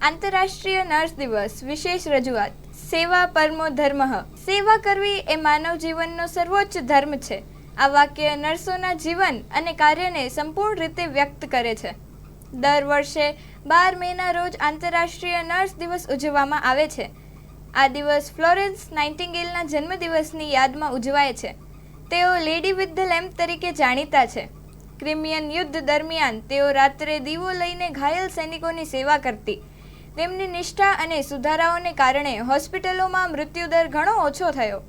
આંતરરાષ્ટ્રીય નર્સ દિવસ વિશેષ રજૂઆત. સેવા પરમો ધર્મઃ. સેવા કરવી એ માનવ જીવનનો સર્વોચ્ચ ધર્મ છે. આ વાક્ય નર્સોના જીવન અને કાર્યને સંપૂર્ણ રીતે વ્યક્ત કરે છે. દર વર્ષે 12 મેના રોજ આંતરરાષ્ટ્રીય નર્સ દિવસ ઉજવવામાં આવે છે. આ દિવસ ફ્લોરેન્સ નાઇટિંગેલના જન્મદિવસની યાદમાં ઉજવાય છે. તેઓ લેડી વિથ ધ લેમ્પ તરીકે જાણીતા છે. ક્રિમિયન યુદ્ધ દરમિયાન તેઓ રાત્રે દીવો લઈને ઘાયલ સૈનિકોની સેવા કરતી. તેમની નિષ્ઠા અને સુધારાઓને કારણે હોસ્પિટલોમાં મૃત્યુદર ઘણો ઓછો થયો.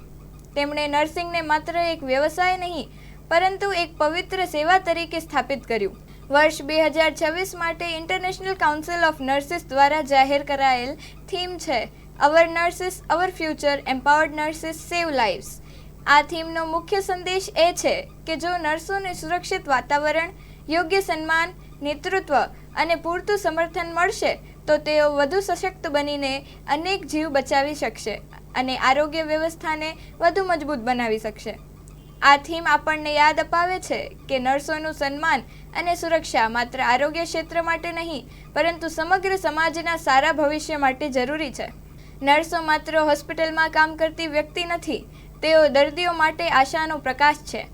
તેમણે નર્સિંગને માત્ર એક વ્યવસાય નહીં, પરંતુ એક પવિત્ર સેવા તરીકે સ્થાપિત કર્યું. વર્ષ 2026 માટે ઇન્ટરનેશનલ કાઉન્સિલ ઓફ નર્સિસ દ્વારા જાહેર કરાયેલ થીમ છે our nurses our future empowered nurses save lives. આ થીમનો મુખ્ય સંદેશ એ છે કે જો નર્સોને સુરક્ષિત વાતાવરણ, યોગ્ય સન્માન, નેતૃત્વ અને પૂરતું સમર્થન મળશે તો તેઓ વધુ સશક્ત બનીને અનેક જીવ બચાવી શકશે અને આરોગ્ય વ્યવસ્થાને વધુ મજબૂત બનાવી શકશે. આ થીમ આપણને યાદ અપાવે છે કે નર્સોનું સન્માન અને સુરક્ષા માત્ર આરોગ્ય ક્ષેત્ર માટે નહીં, પરંતુ સમગ્ર સમાજના સારા ભવિષ્ય માટે જરૂરી છે. નર્સો માત્ર હોસ્પિટલમાં કામ કરતી વ્યક્તિ નથી, તેઓ દર્દીઓ માટે આશાનો પ્રકાશ છે.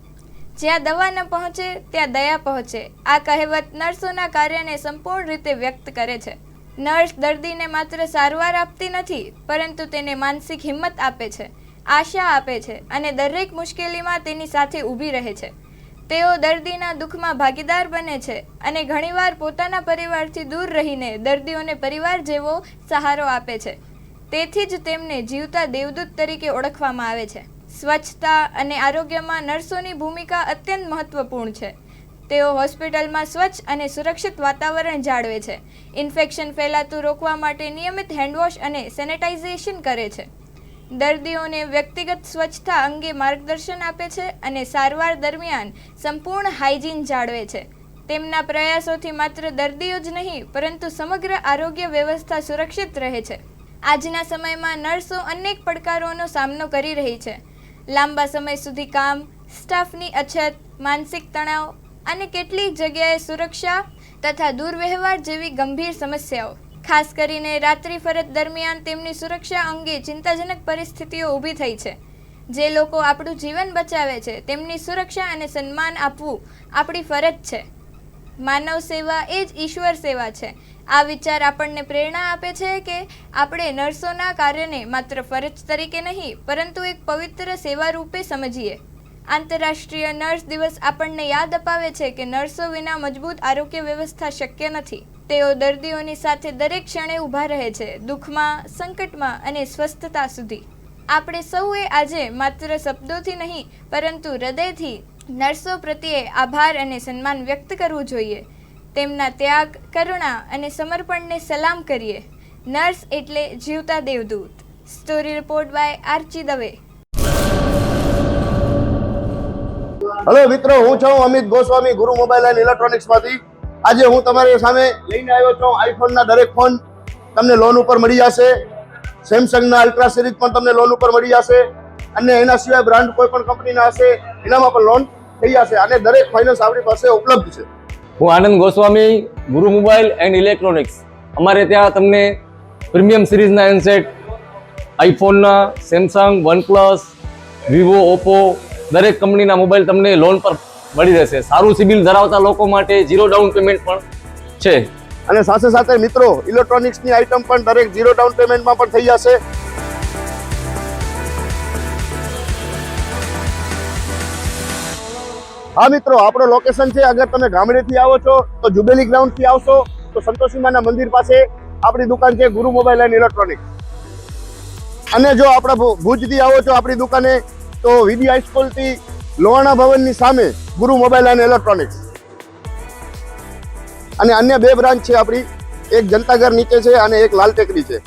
જ્યાં દવા ન પહોંચે ત્યાં દયા પહોંચે. આ કહેવત નર્સોના કાર્યને સંપૂર્ણ રીતે વ્યક્ત કરે છે. નર્સ દર્દીને માત્ર સારવાર આપતી નથી, પરંતુ તેને માનસિક હિંમત આપે છે, આશા આપે છે અને દરેક મુશ્કેલીમાં તેની સાથે ઊભી રહે છે. તેઓ દર્દીના દુઃખમાં ભાગીદાર બને છે અને ઘણીવાર પોતાના પરિવારથી દૂર રહીને દર્દીઓને પરિવાર જેવો સહારો આપે છે. તેથી જ તેમને જીવતા દેવદૂત તરીકે ઓળખવામાં આવે છે. સ્વચ્છતા અને આરોગ્યમાં નર્સોની ભૂમિકા અત્યંત મહત્વપૂર્ણ છે. તેઓ હોસ્પિટલમાં સ્વચ્છ અને સુરક્ષિત વાતાવરણ જાળવે છે, ઇન્ફેક્શન ફેલાતું રોકવા માટે નિયમિત હેન્ડવોશ અને સેનેટાઇઝેશન કરે છે, દર્દીઓને વ્યક્તિગત સ્વચ્છતા અંગે માર્ગદર્શન આપે છે અને સારવાર દરમિયાન સંપૂર્ણ હાઇજીન જાળવે છે. તેમના પ્રયાસોથી માત્ર દર્દીઓ જ નહીં, પરંતુ સમગ્ર આરોગ્ય વ્યવસ્થા સુરક્ષિત રહે છે. આજના સમયમાં નર્સો અનેક પડકારોનો સામનો કરી રહી છે. લાંબા સમય સુધી કામ, સ્ટાફની અછત, માનસિક તણાવ અને કેટલીક જગ્યાએ સુરક્ષા તથા દુર્વ્યવહાર જેવી ગંભીર સમસ્યાઓ. ખાસ કરીને રાત્રિ ફરજ દરમિયાન તેમની સુરક્ષા અંગે ચિંતાજનક પરિસ્થિતિઓ ઊભી થઈ છે. જે લોકો આપણું જીવન બચાવે છે તેમની સુરક્ષા અને સન્માન આપવું આપણી ફરજ છે. માનવ સેવા એ જ ઈશ્વર સેવા છે. આ વિચાર આપણને પ્રેરણા આપે છે કે આપણે નર્સોના કાર્યને માત્ર ફરજ તરીકે નહીં, પરંતુ એક પવિત્ર સેવા રૂપે સમજીએ. આંતરરાષ્ટ્રીય નર્સ દિવસ આપણને યાદ અપાવે છે કે નર્સો વિના મજબૂત આરોગ્ય વ્યવસ્થા શક્ય નથી. તેઓ દર્દીઓની સાથે દરેક ક્ષણે ઊભા રહે છે, દુઃખમાં, સંકટમાં અને સ્વસ્થતા સુધી. આપણે સૌએ આજે માત્ર શબ્દોથી નહીં, પરંતુ હૃદયથી નર્સો પ્રત્યે આભાર અને સન્માન વ્યક્ત કરવું જોઈએ. તેમના ત્યાગ, કરુણા અને સમર્પણને સલામ કરીએ. નર્સ એટલે જીવતા દેવદૂત. Story report by Archi Dave. Hello મિત્રો, હું છું અમિત ગોસ્વામી, ગુરુ મોબાઈલ એન્ડ ઇલેક્ટ્રોનિક્સમાંથી. આજે હું તમારી સામે લઈને આવ્યો છું આઈફોનના દરેક ફોન તમને લોન ઉપર મળી જશે. સેમસંગના અલ્ટ્રા સિરીઝ પણ તમને લોન ઉપર મળી જશે અને એના સિવાય બ્રાન્ડ કોઈ પણ કંપનીના હશે એનામાં પણ લોન થઈ જશે અને દરેક ફાઇનાન્સ આપણી પાસે ઉપલબ્ધ છે. હું આનંદ ગોસ્વામી, ગુરુ મોબાઈલ એન્ડ ઇલેક્ટ્રોનિક્સ. અમારે ત્યાં તમને પ્રીમિયમ સિરીઝના હેન્ડસેટ, આઈફોનના, સેમસંગ, વનપ્લસ, વિવો, ઓપ્પો દરેક કંપનીના મોબાઈલ તમને લોન પર મળી રહેશે. સારું સિબિલ ધરાવતા લોકો માટે 0 ડાઉન પેમેન્ટ પણ છે. અને સાથે સાથે મિત્રો ઇલેક્ટ્રોનિક્સની આઇટમ પણ દરેક 0 ડાઉન પેમેન્ટમાં પણ થઈ જશે. હા મિત્રો, આપણો લોકેશન છે, અગર તમે ગામડેથી આવો છો તો જુબેલી ગ્રાઉન્ડથી આવશો તો સંતોષીમાના મંદિર પાસે આપણી દુકાન છે ગુરુ મોબાઈલ એન્ડ ઇલેક્ટ્રોનિક્સ. અને જો આપણે ભુજથી આવો છો આપણી દુકાને તો વીડી હાઈસ્કૂલથી લોહાણા ભવનની સામે ગુરુ મોબાઈલ એન્ડ ઇલેક્ટ્રોનિક્સ. અને અન્ય 2 બ્રાન્ચ છે આપણી, એક જનતાગર નીચે છે અને એક લાલ ટેકરી છે.